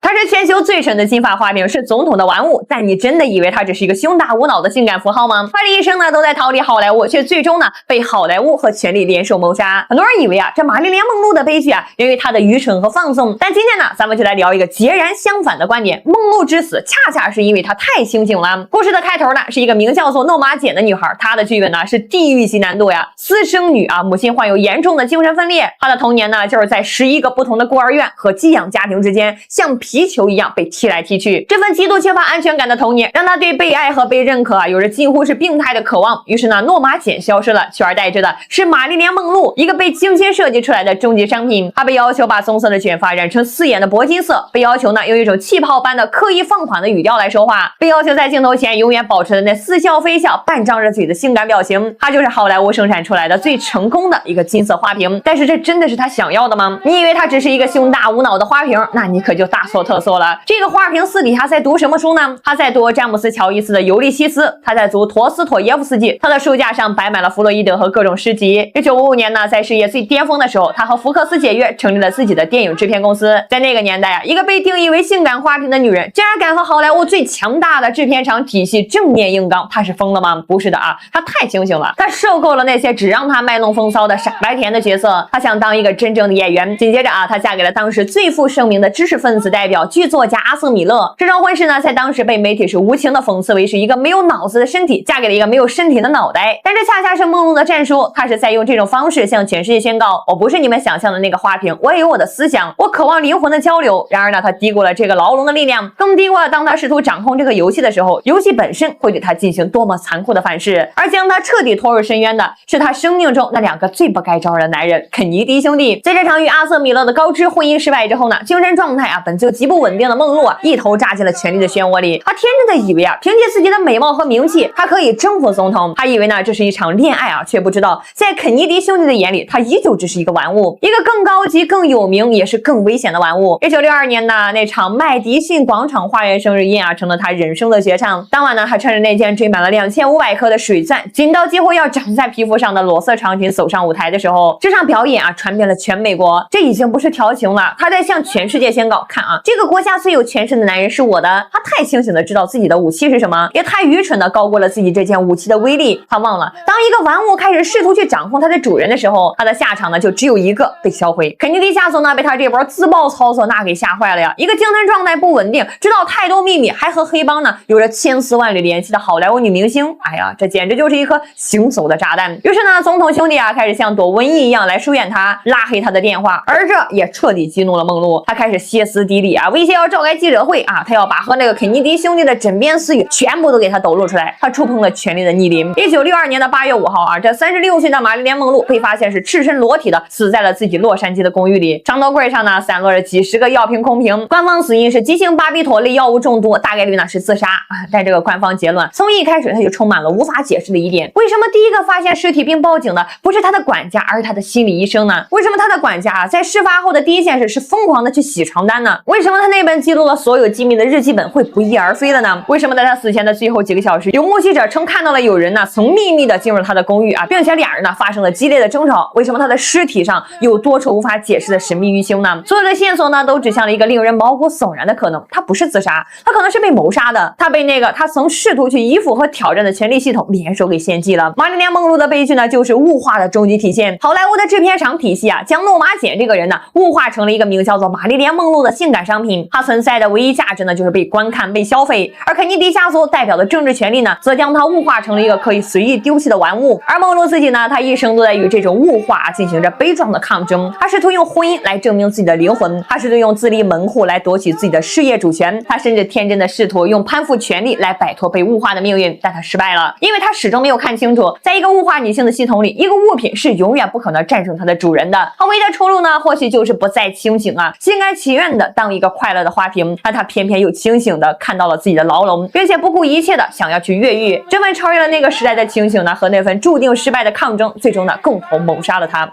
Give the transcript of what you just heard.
她是全球最沉的金发花瓶，是总统的玩物，但你真的以为她只是一个胸大无脑的性感符号吗？她这一生呢都在逃离好莱坞，却最终呢被好莱坞和权力联手谋杀。很多人以为啊，这玛丽莲梦露的悲剧啊源于她的愚蠢和放纵，但今天呢，咱们就来聊一个截然相反的观点。梦露之死恰恰是因为她太清醒了。故事的开头呢是一个名叫做诺玛简的女孩，她的剧本呢是地狱级难度呀，私生女啊，母亲患有严重的精神分裂，她的童年呢就是在11个不同的孤儿院和寄养家庭之间像皮球一样被踢来踢去。这份极度缺乏安全感的童年让她对被爱和被认可啊有着近乎是病态的渴望。于是呢，诺玛简消失了，取而代之的是玛丽莲梦露，一个被精心设计出来的终极商品。她被要求把棕色的卷发染成刺眼的铂金色，被要求呢用一种气泡般的刻意放缓的语调来说话，被要求在镜头前永远保持着那似笑非笑半张着嘴的性感表情。她就是好莱坞生产出来的最成功的一个金色花瓶。但是这真的是她想要的吗？你以为她只是一个胸大无脑的花瓶，那你可就大错特错了。这个花瓶私底下在读什么书呢？她在读詹姆斯乔伊斯的《尤利西斯》，她在读陀思妥耶夫斯基，她的书架上摆满了弗洛伊德和各种诗集。1955年呢，在事业最巅峰的时候，她和福克斯解约，成立了自己的电影制片公司。在那个年代啊，一个被定义为性感花瓶的女人，竟然敢和好莱坞最强大的制片厂体系正面硬刚，她是疯了吗？不是的啊，她太清醒了。她受够了那些只让她卖弄风骚的傻白甜的角色，她想当一个真正的演员。紧接着啊，她嫁给了当时最负盛名的知识分子代表剧作家阿瑟米勒。这桩婚事呢，在当时被媒体是无情的讽刺为是一个没有脑子的身体嫁给了一个没有身体的脑袋。但这恰恰是梦露的战术，她是在用这种方式向全世界宣告，我不是你们想象的那个花瓶，我也有我的思想，我渴望灵魂的交流。然而呢，她低估了这个牢笼的力量，更低估了当她试图掌控这个游戏的时候，游戏本身会对她进行多么残酷的反噬。而将她彻底拖入深渊的是她生命中那两个最不该招惹的男人，肯尼迪兄弟。在这场与阿瑟米勒的高知婚姻失败之后呢，精神状态啊本就极不稳定的梦露啊，一头扎进了权力的漩涡里。她天真的以为啊，凭借自己的美貌和名气，她可以征服总统。她以为呢这是一场恋爱啊，却不知道在肯尼迪兄弟的眼里，她依旧只是一个玩物，一个更高级、更有名，也是更危险的玩物。1962年呢，那场麦迪逊广场花园生日宴啊，成了她人生的绝唱。当晚呢，她穿着那件缀满了2500颗的水钻，紧到几乎要长在皮肤上的裸色长裙走上舞台的时候，这场表演啊传遍了全美国。这已经不是调情了，她在向全世界宣告：看啊，这个国家最有权势的男人是我的。她太清醒的知道自己的武器是什么，也太愚蠢的高估了自己这件武器的威力。她忘了，当一个玩物开始试图去掌控它的主人的时候，它的下场呢就只有一个，被销毁。肯尼迪家族呢被他这波自爆操作那给吓坏了呀！一个精神状态不稳定，知道太多秘密，还和黑帮呢有着千丝万缕联系的好莱坞女明星，哎呀，这简直就是一颗行走的炸弹。于是呢，总统兄弟啊开始像躲瘟疫一样来疏远他，拉黑他的电话，而这也彻底激怒了梦露。他开始歇斯底里啊，威胁要召开记者会啊，他要把和那个肯尼迪兄弟的枕边私语全部都给他抖露出来。他触碰了权力的逆鳞。1962年的8月5号啊，这36岁的玛丽莲梦露被发现是赤身裸体的死在了自己洛杉矶的公寓里。床头柜上呢散落着几十个药瓶空瓶，官方死因是急性巴比妥类药物中毒，大概率呢是自杀啊。但这个官方结论从一开始他就充满了无法解释的疑点。为什么第一个发现尸体并报警的不是他的管家，而是他的心理医生呢？为什么他的管家啊在事发后的第一件事是疯狂的去洗床单呢？为什么他那本记录了所有机密的日记本会不翼而飞了呢？为什么在他死前的最后几个小时，有目击者称看到了有人呢曾秘密的进入他的公寓啊，并且俩人呢发生了激烈的争吵？为什么他的尸体上有多处无法解释的神秘淤青呢？所有的线索呢都指向了一个令人毛骨悚然的可能，他不是自杀，他可能是被谋杀的。他被那个他曾试图去依附和挑战的权力系统联手给献祭了。玛丽莲梦露的悲剧呢就是物化的终极体现。好莱坞的制片厂体系啊，将诺玛简这个人呢物化成了一个名叫做玛丽莲梦露的性感商品，它存在的唯一价值呢就是被观看、被消费。而肯尼迪家族代表的政治权力呢，则将它物化成了一个可以随意丢弃的玩物。而梦露自己呢，她一生都在与这种物化进行着悲壮的抗争。她试图用婚姻来证明自己的灵魂，她试图用自立门户来夺取自己的事业主权，她甚至天真的试图用攀附权力来摆脱被物化的命运，但她失败了，因为她始终没有看清楚，在一个物化女性的系统里，一个物品是永远不可能战胜它的主人的。她唯一的出路呢，或许就是不再清醒啊，心甘情愿的当一个快乐的花瓶，但她偏偏又清醒的看到了自己的牢笼，并且不顾一切的想要去越狱。这份超越了那个时代的清醒呢，和那份注定失败的抗争，最终呢共同谋杀了她。